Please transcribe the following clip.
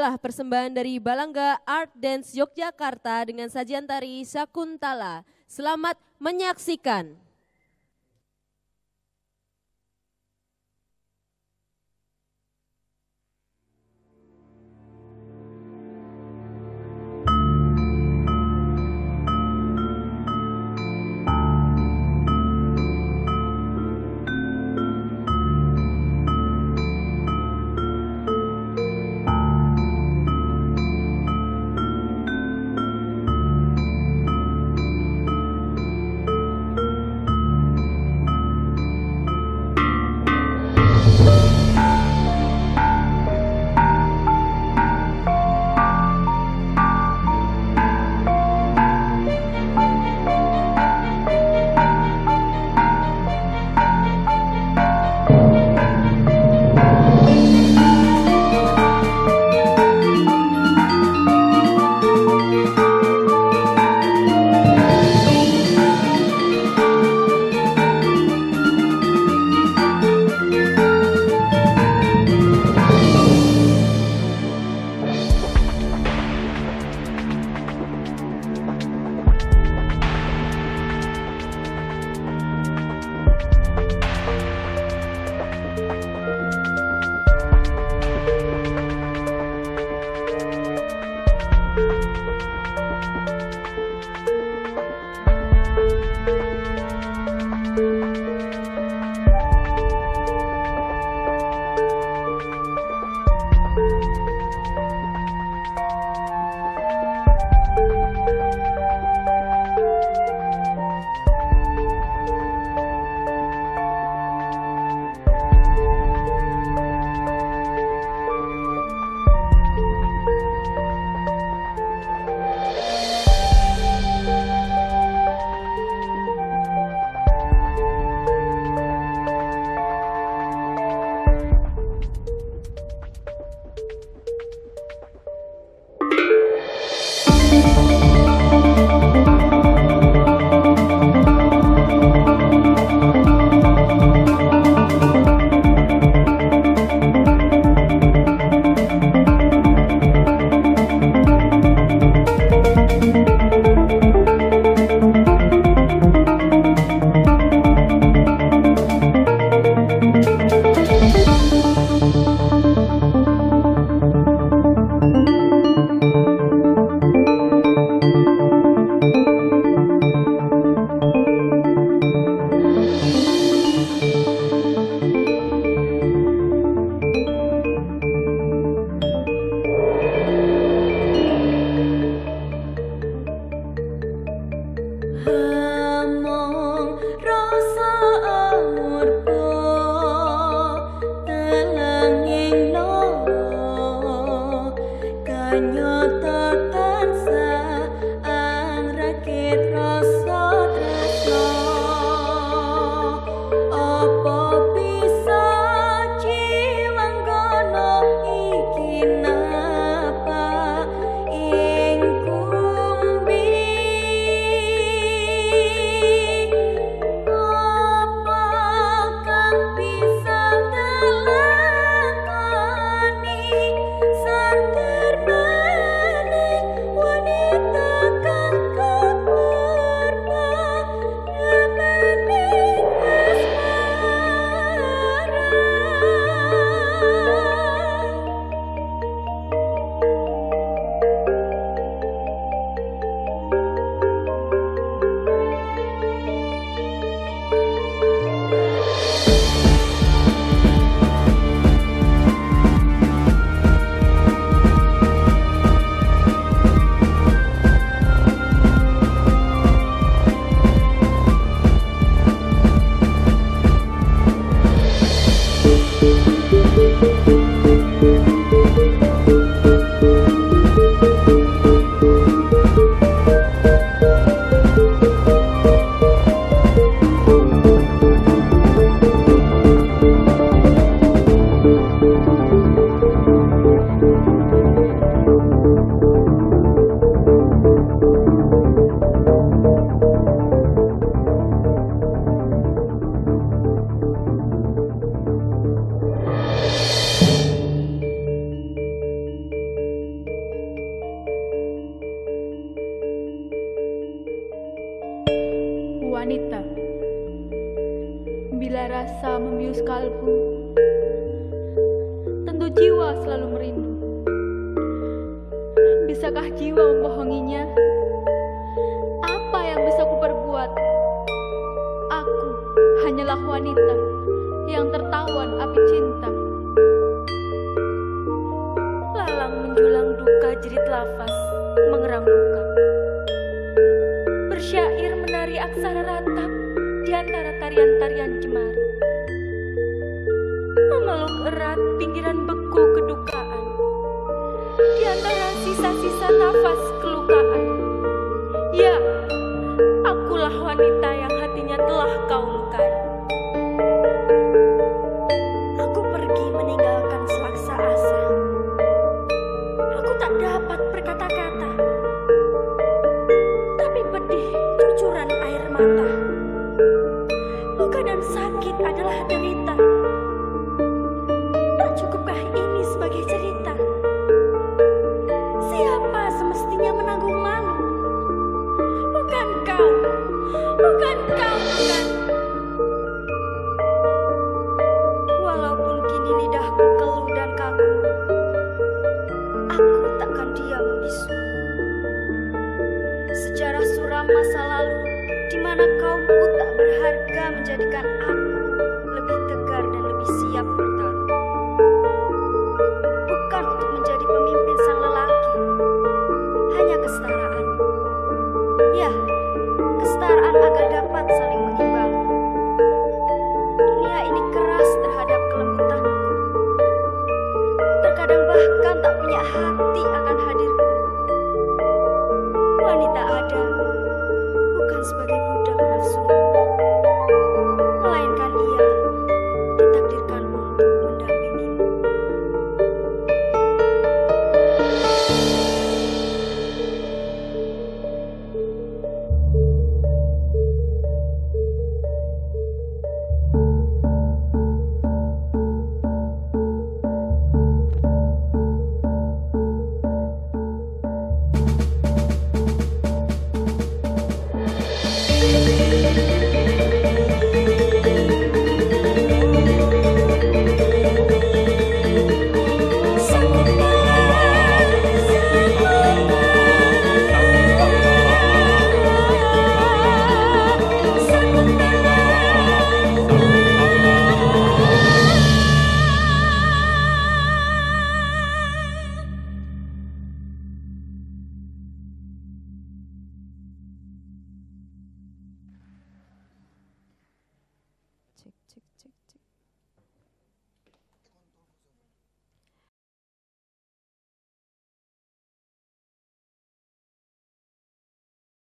inilah persembahan dari Balangga Art Dance Yogyakarta dengan sajian tari SANGKUNTALA. Selamat menyaksikan. Apa Bila rasa membius kalbu, tentu jiwa selalu merindu. Bisakah jiwa membohonginya? Apa yang bisa kuperbuat? Aku hanyalah wanita yang tertawan api cinta. Lalang menjulang duka jerit lafaz mengerang luka. Bersyair menari aksara ratap di antara tarian-tarian jemari. Memeluk erat pinggiran beku kedukaan di antara sisa-sisa nafas kelukaan. Ya, akulah wanita yang hatinya telah kau lukai. Aku pergi meninggalkan selaksa asa. Aku tak dapat berkata-kata, tapi pedih cucuran air mata. Luka dan sakit adalah derita. Tak cukupkah ini sebagai cerita? Siapa semestinya menanggung malu? Bukan kau, bukan kau, bukan. Walaupun kini lidahku keluh dan kaku, aku takkan diam membisu. Sejarah suram masa lalu di mana kau